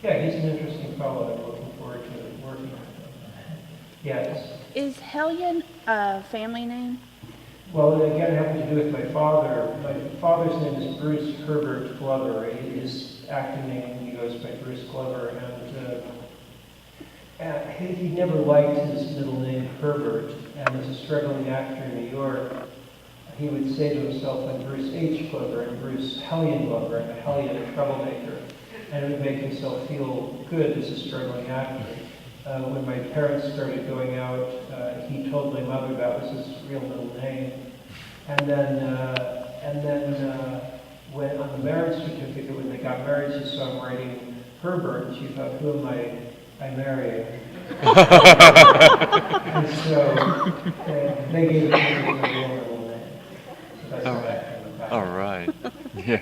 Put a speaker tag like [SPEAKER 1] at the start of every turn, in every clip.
[SPEAKER 1] Yeah, he's an interesting fellow. I'm looking forward to working with him. Yes.
[SPEAKER 2] Is Hellion a family name?
[SPEAKER 1] Well, again, it happened to do with my father. My father's name is Bruce Herbert Glover. His acting name, he goes by Bruce Glover, and he never liked his middle name Herbert. And as a struggling actor in New York, he would say to himself, "I'm Bruce H. Glover, and Bruce Hellion Glover, I'm a hellion, a troublemaker," and it would make himself feel good as a struggling actor. When my parents started going out, he told my mother that was his real middle name. And then when on the marriage certificate, when they got married, she saw him writing Herbert, and she thought, "Who am I marrying?" And so they gave it to me as a real middle name. So that's how that came about.
[SPEAKER 3] All right. Yeah.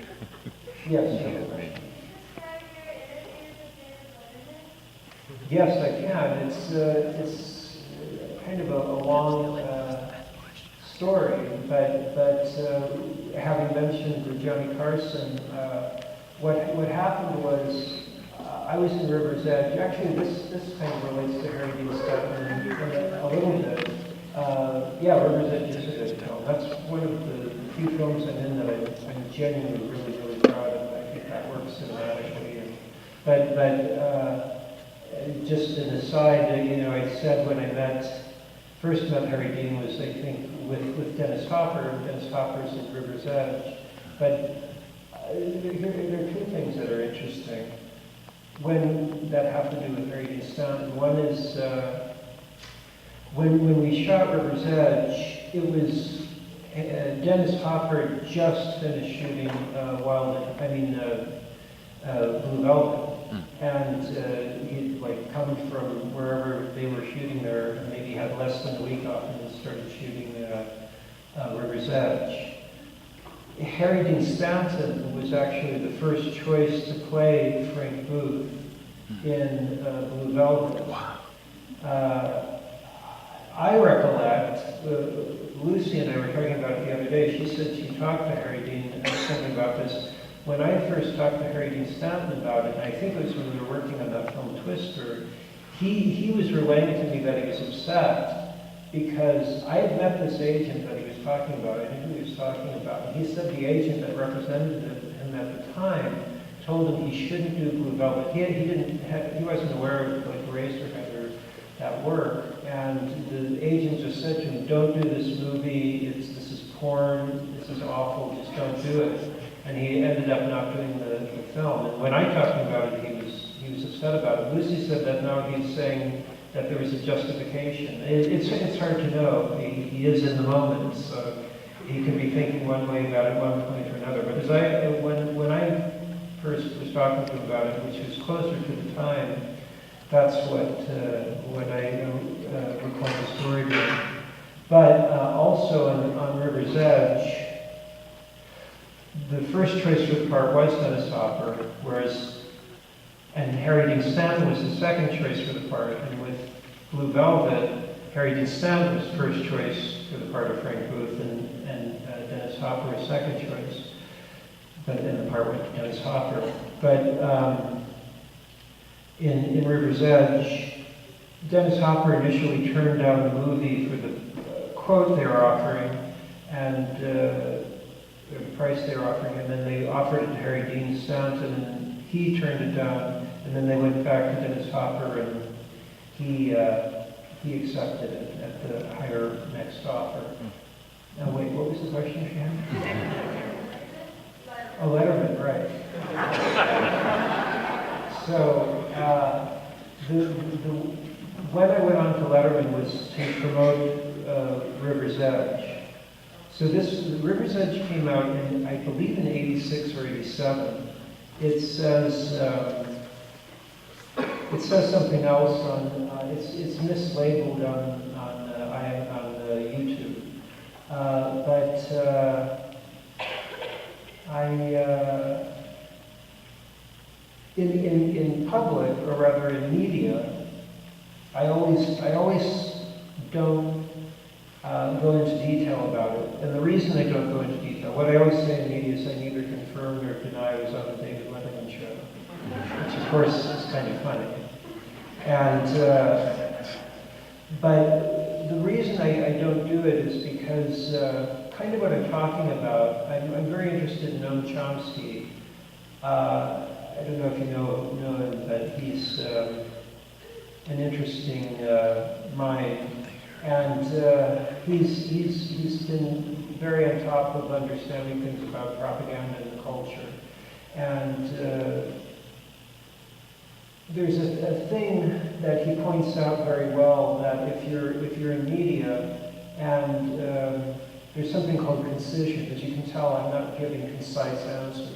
[SPEAKER 1] Yes. Yes, I can. It's kind of a long story, but having mentioned Johnny Carson, what happened was I was in River's Edge. Actually, this kind of relates to Harry Dean Stanton a little bit. Yeah, River's Edge is a good film. That's one of the few films I'm in that I'm genuinely really proud of. I think that works cinematically. But just an aside, I said when I first met Harry Dean was, I think, with Dennis Hopper. Dennis Hopper's in River's Edge. But there are two things that are interesting that have to do with Harry Dean Stanton. One is when we shot River's Edge, it was Dennis Hopper just finished shooting Blue Velvet. And he'd come from wherever they were shooting there, maybe had less than a week off, and then started shooting River's Edge. Harry Dean Stanton was actually the first choice to play Frank Booth in Blue Velvet. I recollect, Lucy and I were talking about it the other day. She said she talked to Harry Dean and something about this. When I first talked to Harry Dean Stanton about it, and I think it was when we were working on that film Twister, he was relaying to me that he was upset because I had met this agent that he was talking about. I knew who he was talking about. And he said the agent that represented him at the time told him he shouldn't do Blue Velvet. He wasn't aware of Razorhead or that work. And the agent just said to him, "Don't do this movie. This is porn. This is awful. Just don't do it." And he ended up not doing the film. And when I talked to him about it, he was upset about it. Lucy said that now he's saying that there was a justification. It's hard to know. He is in the moment, so he can be thinking one way about it one point or another. But when I first was talking to him about it, which was closer to the time, that's what I recall the story being. But also on River's Edge, the first choice for the part was Dennis Hopper, and Harry Dean Stanton was the second choice for the part, and with Blue Velvet, Harry Dean Stanton was first choice for the part of Frank Booth, and Dennis Hopper was second choice, but then the part went to Dennis Hopper. But in River's Edge, Dennis Hopper initially turned down the movie for the quote they were offering, and the price they were offering, and then they offered it to Harry Dean Stanton, and he turned it down, and then they went back to Dennis Hopper, and he accepted it at the higher next offer. Now wait, what was the question she had? Oh, Letterman, right. So when I went on to Letterman was to promote River's Edge. So River's Edge came out in, I believe, in '86 or '87. It says something else on. It's mislabeled on YouTube. In public, or rather in media, I always don't go into detail about it. And the reason I don't go into detail, what I always say in media is I neither confirm nor deny I was on the David Letterman show, which of course is kind of funny. And, but the reason I don't do it is because kind of what I'm talking about, I'm very interested in Noam Chomsky. I don't know if you know him, but he's an interesting mind. And he's been very on top of understanding things about propaganda and culture. And there's a thing that he points out very well, that if you're in media and there's something called concision. As you can tell, I'm not giving concise answers.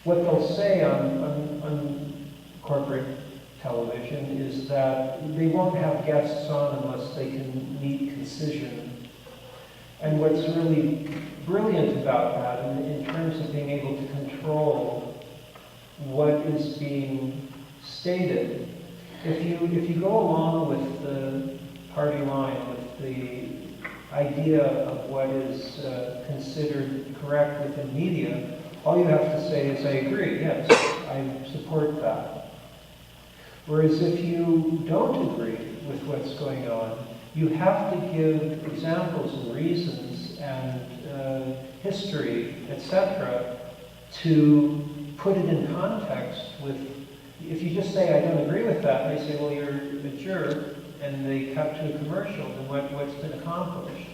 [SPEAKER 1] What they'll say on corporate television is that they won't have guests on unless they can meet concision. And what's really brilliant about that, in terms of being able to control what is being stated, if you go along with the party line, with the idea of what is considered correct within media, all you have to say is, I agree, yes, I support that. Whereas if you don't agree with what's going on, you have to give examples and reasons and history, etc., to put it in context with, if you just say, I don't agree with that, they say, well, you're a jerk, and they cut to a commercial, then what's been accomplished?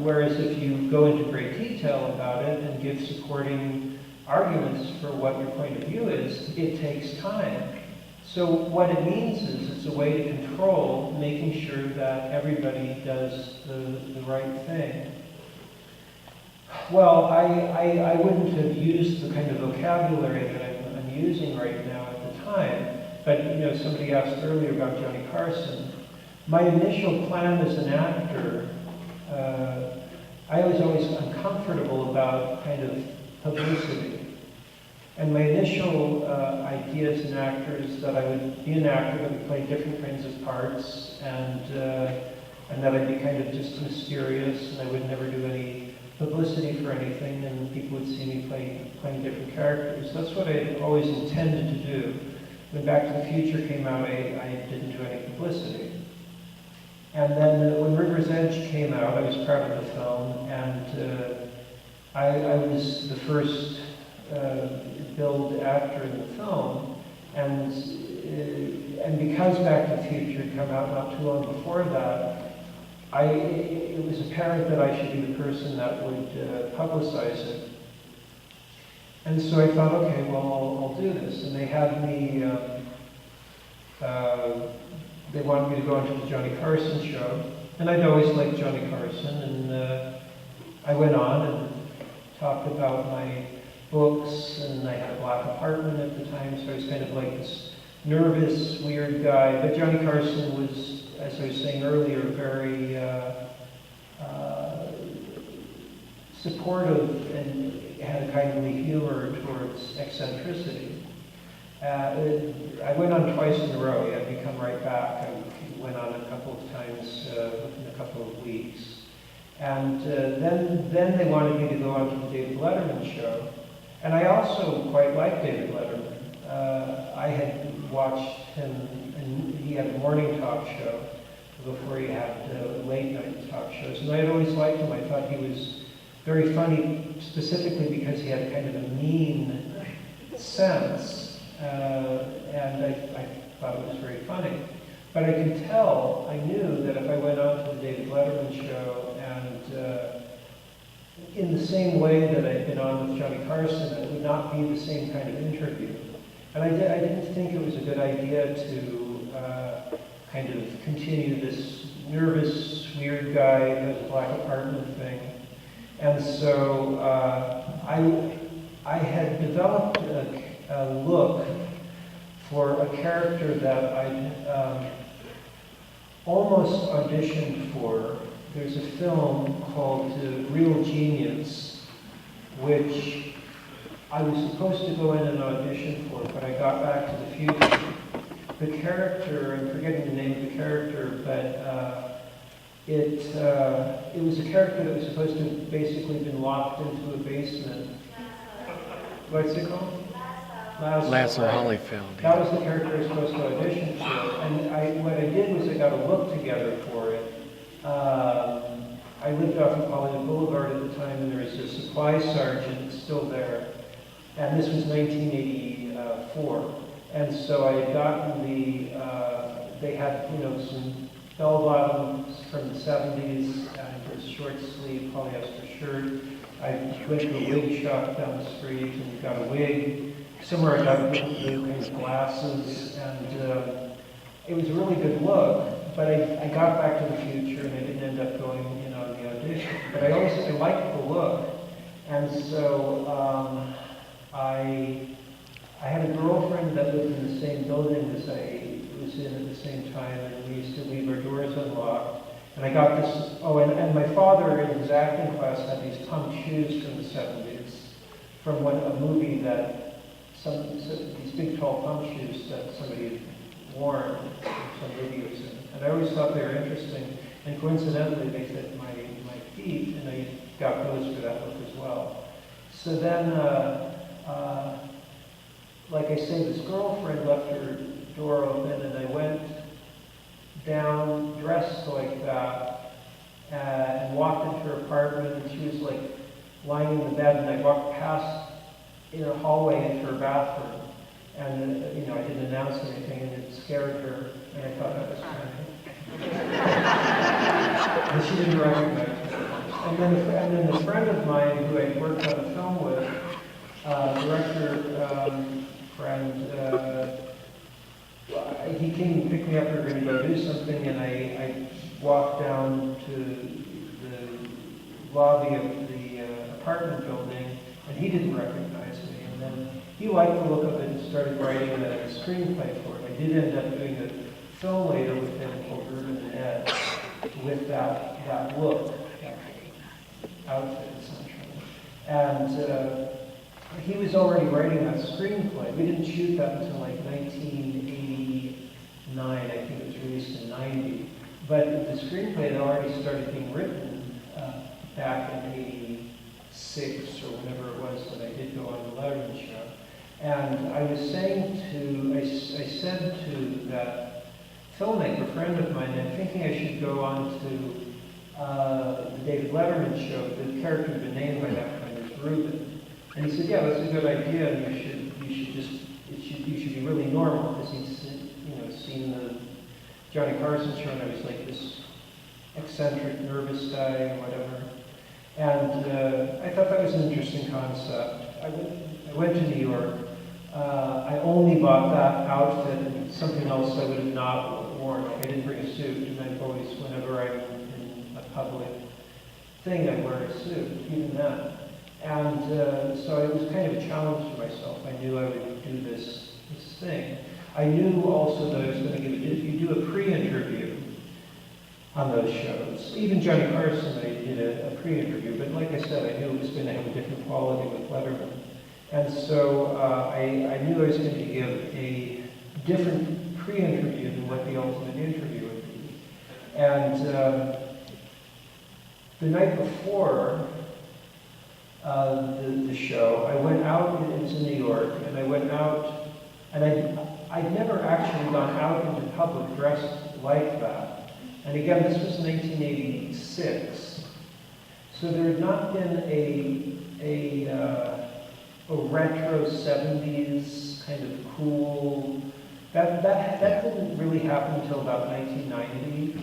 [SPEAKER 1] Whereas if you go into great detail about it and give supporting arguments for what your point of view is, it takes time. So what it means is it's a way to control making sure that everybody does the right thing. Well, I wouldn't have used the kind of vocabulary that I'm using right now at the time, but somebody asked earlier about Johnny Carson. My initial plan as an actor, I was always uncomfortable about kind of publicity. And my initial idea as an actor is that I would be an actor that would play different kinds of parts, and that I'd be kind of just mysterious, and I would never do any publicity for anything, and people would see me playing different characters. That's what I always intended to do. When Back to the Future came out, I didn't do any publicity. And then when River's Edge came out, I was proud of the film, and I was the first billed actor in the film, and because Back to the Future had come out not too long before that, it was apparent that I should be the person that would publicize it. And so I thought, okay, well, I'll do this. And they had me, they wanted me to go into the Johnny Carson show. And I'd always liked Johnny Carson, and I went on and talked about my books, and I had a black apartment at the time, so I was kind of like this nervous, weird guy. But Johnny Carson was, as I was saying earlier, very supportive and had a kindly humor towards eccentricity. I went on twice in a row. He had me come right back. I went on a couple of times within a couple of weeks. And then they wanted me to go on to the David Letterman show. And I also quite liked David Letterman. I had watched him, and he had a morning talk show before he had late night talk shows. And I had always liked him. I thought he was very funny, specifically because he had kind of a mean sense. And I thought it was very funny. But I could tell, I knew that if I went on to the David Letterman show and in the same way that I'd been on with Johnny Carson, it would not be the same kind of interview. And I didn't think it was a good idea to kind of continue this nervous, weird guy who has a black apartment thing. And so I had developed a look for a character that I'd almost auditioned for. There's a film called Real Genius, which I was supposed to go in and audition for, but I got Back to the Future. The character, I'm forgetting the name of the character, but it was a character that was supposed to have basically been locked into a basement. What's it called?
[SPEAKER 3] Lasso
[SPEAKER 1] right.
[SPEAKER 3] Holyfield.
[SPEAKER 1] That was the character I was supposed to audition for. And what I did was I got a look together for it. I lived off of Hollywood Boulevard at the time, and there was a supply sergeant still there. And this was 1984. And so I had gotten they had, some bell-bottoms from the 70s, and a short sleeve polyester shirt. I went to a wig shop down the street and got a wig. Somewhere I got those glasses, and it was a really good look. But I got Back to the Future, and I didn't end up going, on the audition. But I liked the look, and so I had a girlfriend that lived in the same building as I was in at the same time, and we used to leave our doors unlocked. And I got this, and my father in his acting class had these pump shoes from the 70s, from a movie that, these big tall pump shoes that somebody had worn in some movie or something. And I always thought they were interesting, and coincidentally they fit my feet, and I got those for that look as well. So then, like I say, this girlfriend left her door open, and I went down dressed like that and walked into her apartment, and she was like lying in the bed, and I walked past in a hallway into her bathroom, and I didn't announce anything, and it scared her, and I thought that was funny. And she didn't recognize me. And then a friend of mine who I worked on a film with, director friend, he came and picked me up. We were going to go do something, and I walked down to the lobby of the apartment building, and he didn't recognize me. And then he liked the look of it and started writing a screenplay for it. I did end up doing a film later with him called Urban and Ed, with that look, that outfit essentially. And he was already writing that screenplay. We didn't shoot that until like 1989. I think it was released in 90. But the screenplay had already started being written back in 86 or whenever it was that I did go on the Letterman show. And I was saying I said to that filmmaker, friend of mine, I'm thinking I should go on to the David Letterman show. The character had been named by that time as Ruben. And he said, yeah, that's a good idea, and you should be really normal, because he's seen the Johnny Carson show, and I was like this eccentric, nervous guy and whatever. And I thought that was an interesting concept. I went to New York. I only bought that outfit and something else I would have not worn. Like I didn't bring a suit, and I've always, whenever I'm in a public thing, I wear a suit, even then. And so it was kind of a challenge to myself. I knew I would do this thing. I knew also that I was going to you do a pre-interview on those shows. Even Johnny Carson, I did a pre-interview, but like I said, I knew it was going to have a different quality with Letterman. And so I knew I was going to give a different pre-interview than what the ultimate interview would be. And the night before the show, I went out, it was in New York, and I went out, and I'd never actually gone out into public dressed like that. And again, this was 1986. So there had not been a retro 70s kind of cool, that didn't really happen until about 1990.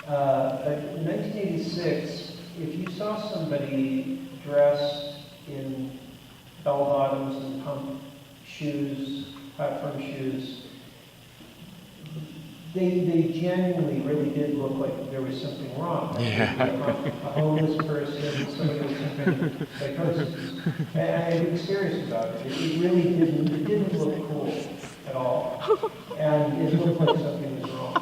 [SPEAKER 1] But in 1986, if you saw somebody dressed in bell-bottoms and pump shoes, platform shoes, they genuinely really did look like there was something wrong.
[SPEAKER 3] Yeah.
[SPEAKER 1] A homeless person, somebody with some kind of psychosis. And I had experience about it. It really didn't look cool at all. And it looked like something was wrong.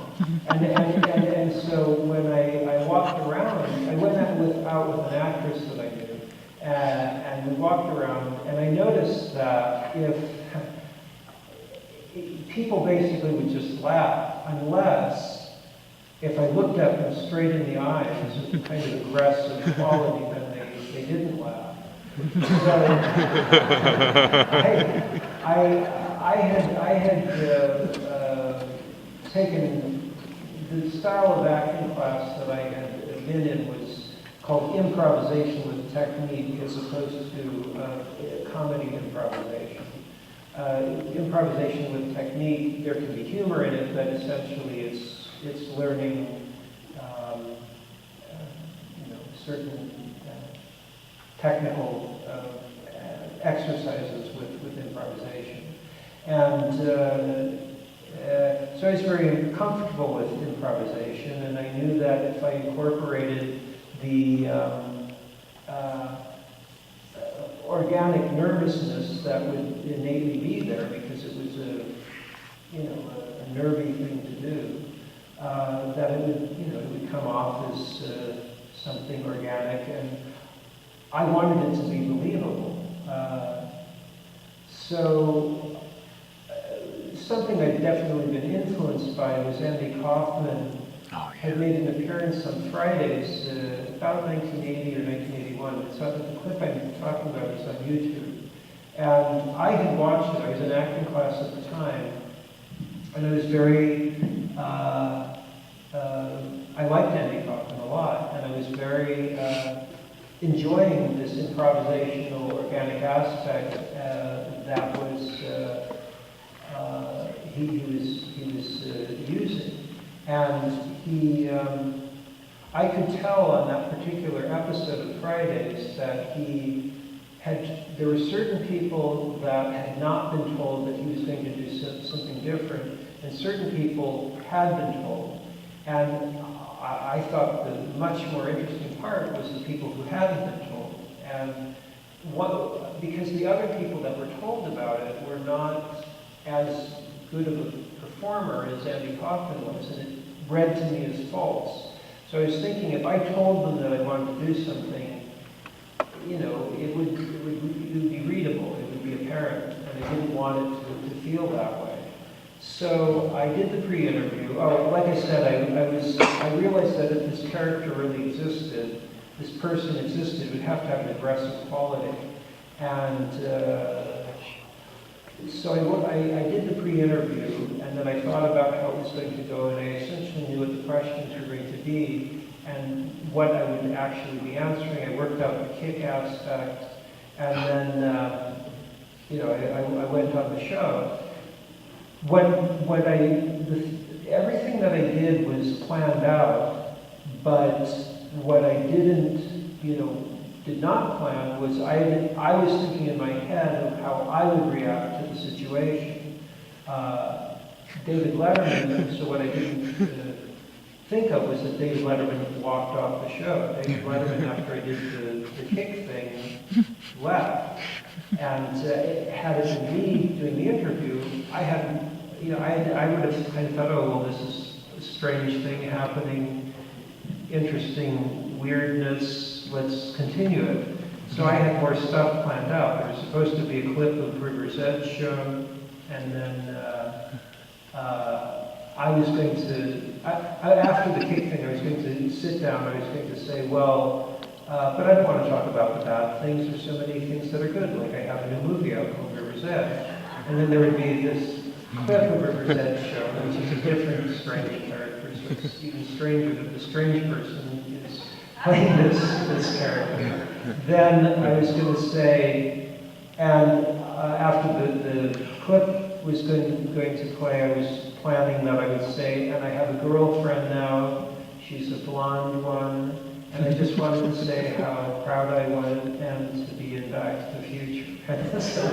[SPEAKER 1] And so when I walked around, I went out with an actress that I knew, and we walked around, and I noticed that people basically would just laugh, unless if I looked at them straight in the eyes with a kind of aggressive quality, then they didn't laugh. So I had taken the style of acting class that I had been in was called improvisation with technique as opposed to comedy improvisation. Improvisation with technique, there can be humor in it, but essentially it's learning certain technical exercises with improvisation. And so I was very comfortable with improvisation, and I knew that if I incorporated the organic nervousness that would innately be there because it was a nervy thing to do, that it would come off as something organic, and I wanted it to be believable. So something I've definitely been influenced by was Andy Kaufman had made an appearance on Fridays about 1980 or 1981. So the clip I'm talking about is on YouTube. And I had watched it. I was in acting class at the time. And I was very, I liked Andy Kaufman a lot. And I was very enjoying this improvisational, organic aspect that was he was using. And I could tell on that particular episode of Fridays that there were certain people that had not been told that he was going to do something different, and certain people had been told. And I thought the much more interesting part was the people who hadn't been told. And because the other people that were told about it were not as good of a performer as Andy Kaufman was, and it read to me as false. So I was thinking, if I told them that I wanted to do something, it would be readable, it would be apparent, and I didn't want it to feel that way. So I did the pre-interview. Oh, like I said, I realized that if this character really existed, this person existed, it would have to have an aggressive quality. And so I did the pre-interview, and then I thought about how it was going to go, and I essentially knew what the questions were going to be and what I would actually be answering. I worked out the kick aspect, and then I went on the show. Everything that I did was planned out, but what I did not plan was I was thinking in my head of how I would react to the situation. David Letterman, so what I didn't think of was that David Letterman walked off the show. David Letterman, after I did the kick thing, left. And had it been me doing the interview, I would have kind of thought, oh, well, this is a strange thing happening, interesting weirdness, let's continue it. So I had more stuff planned out. There was supposed to be a clip of River's Edge shown, and then I was going to, after the kick thing, I was going to sit down, I was going to say, well, but I don't want to talk about the bad things. There's so many things that are good, like I have a new movie out called River's Edge. And then there would be this clip of River's Edge show, which is a different strange character, so it's even stranger that the strange person is playing this character. Then I was going to say, and after the clip was going to play, I was planning that I would say, and I have a girlfriend now, she's a blonde one, and I just wanted to say how proud I was and to be in Back to the Future. So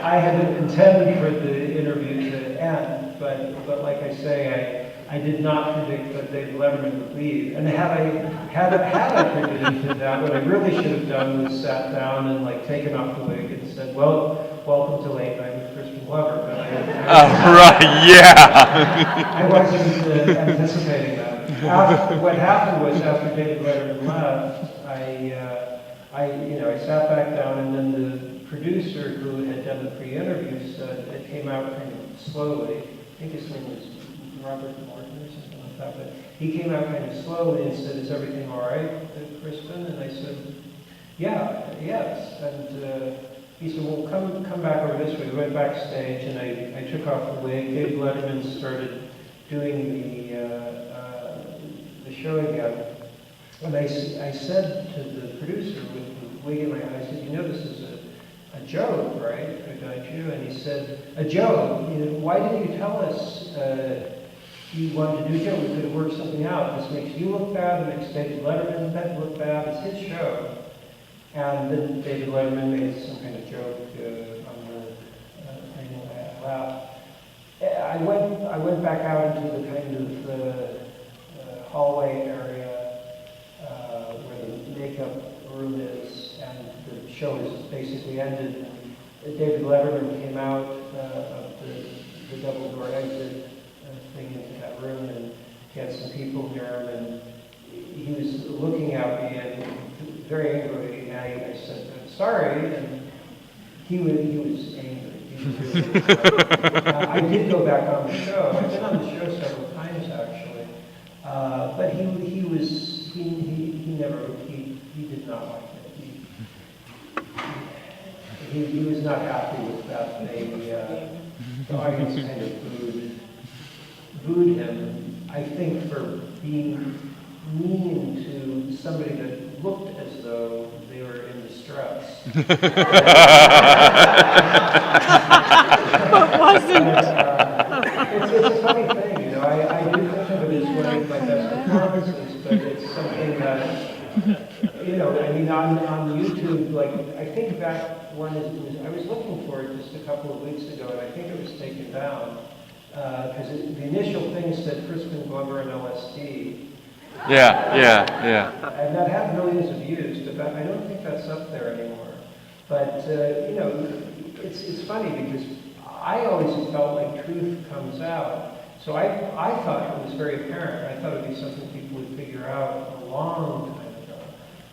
[SPEAKER 1] I had intended for the interview to end, but like I say, I did not predict that David Letterman would leave. And had I predicted that, what I really should have done was sat down and taken off the wig and said, well, welcome to Late Night with Crispin Glover. But
[SPEAKER 3] right, yeah.
[SPEAKER 1] I wasn't anticipating that. What happened was after David Letterman left, I sat back down, and then the producer who had done the pre-interview said it came out kind of slowly. I think his name was Robert Morton or something like that. But he came out kind of slowly and said, "Is everything all right, Crispin?" And I said, Yes. And he said, well, come back over this way. We went backstage, and I took off the wig. David Letterman started doing the show again. And I said to the producer with the wig in my eye, I said, you know, this is a joke, right? Don't you? And he said, a joke? You know, why didn't you tell us you wanted to do a joke? We could have worked something out. This makes you look bad, it makes David Letterman look bad. It's his show. And then David Letterman made some kind of joke on the thing, and I laughed. I went back out into the kind of hallway area where the makeup room is, and the show is basically ended. David Letterman came out of the double door exit thing into that room, and he had some people near him, and he was looking at me and very angry, and I said, I'm sorry, and he was angry. He was really I did go back on the show. I've been on the show several times, actually. But he did not like it. He was not happy with that. The audience kind of booed him, I think, for being mean to somebody that looked as though they were in distress.
[SPEAKER 2] But wasn't.
[SPEAKER 1] It's a funny thing, you know. I do think of it as one of my best performances, but it's something that, you know, I mean, on YouTube, like, I think back when I was looking for it just a couple of weeks ago, and I think it was taken down, because the initial thing said Crispin Glover and LSD.
[SPEAKER 3] Yeah.
[SPEAKER 1] And that had millions of views, but I don't think that's up there anymore. But, you know, it's funny because I always felt like truth comes out. So I thought it was very apparent. I thought it would be something people would figure out a long time ago.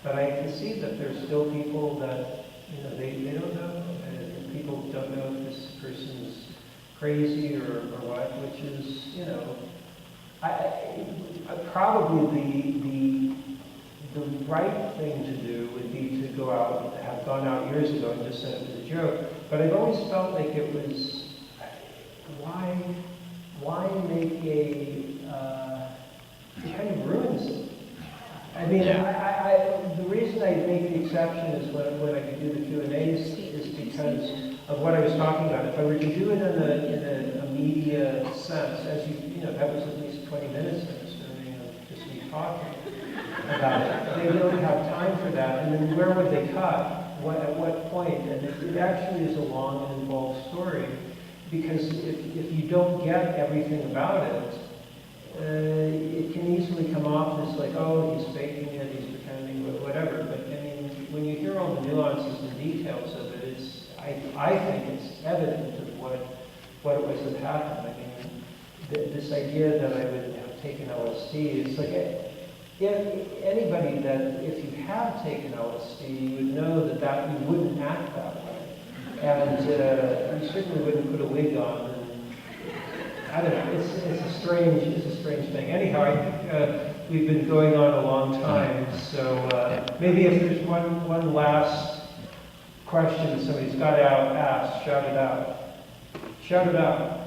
[SPEAKER 1] But I can see that there's still people that, you know, they don't know. And people don't know if this person's crazy or what, which is, you know, probably the right thing to do would be to go out, have gone out years ago and just said it was a joke. But I've always felt like it was, why make it kind of ruins it. I mean, the reason I make the exception is when I could do the Q&As is because of what I was talking about. If I were to do it in a media sense, as you know, that was at least 20 minutes I'm assuming of just me talking about it. They don't have time for that, and then where would they cut? At what point? And it actually is a long and involved story, because if you don't get everything about it, it can easily come off as like, oh, he's faking it, he's pretending, whatever. But I mean, when you hear all the nuances and details of it, I think it's evident of what it was that happened. I mean, this idea that I would have taken LSD, it's like anybody that, if you have taken LSD, you would know that you wouldn't act that way. And you certainly wouldn't put a wig on. And, I don't know, it's a strange thing. Anyhow, I think we've been going on a long time, so maybe if there's one last question somebody's got to ask, shout it out. Shout it out.